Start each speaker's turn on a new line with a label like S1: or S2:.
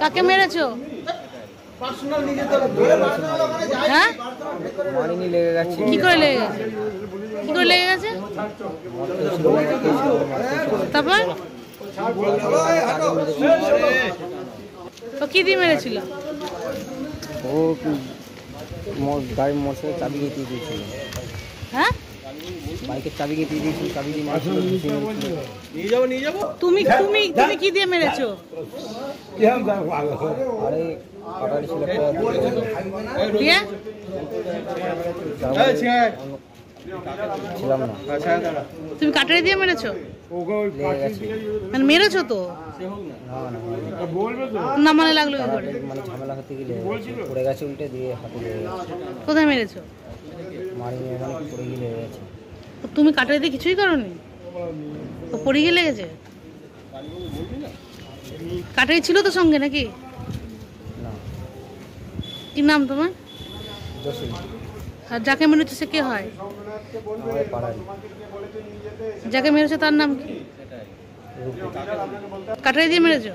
S1: কাকে মেরেছো? হ্যাঁ, কি করে লেগে গেছে? কি করে লেগে গেছে? তারপর কি দিয়ে মেরেছিল?
S2: ও গাড়ির মোটরসাইকেল চাবি দিয়ে দিয়েছিল।
S1: হ্যাঁ,
S2: বাইকের চাবি দিয়ে দিয়েছিল, চাবি দিয়ে
S1: নিয়ে যাবো। তুমি তুমি তুমি কি দিয়ে মেরেছো?
S2: আরে কাটারি ছিল
S1: দিয়ে
S2: ছিলাম না।
S1: তুমি কাটারি দিয়ে মেরেছো?
S2: লেগে গেছে।
S1: মানে মেরেছো তো না, মানে লাগলো কি করে?
S2: মানে ঝামেলা হতে গেলে পড়ে গেছে, উল্টে দিয়ে হাতে লেগে গেছে।
S1: কোথায় মেরেছো?
S2: মারিনি, মানে পড়ে গিয়ে লেগে গেছে।
S1: তুমি কাটারি দিয়ে কিছুই করোনি, তো পড়ে গিয়ে লেগেছে। কাটারি ছিল তো সঙ্গে নাকি?
S2: না।
S1: কি নাম তোমার?
S2: জসিম।
S1: আর যাকে মেরেছো সে কে হয়?
S2: আমাদের পাড়ারই।
S1: যাকে মেরেছো তার নাম কি? কাটারি দিয়ে মেরেছো?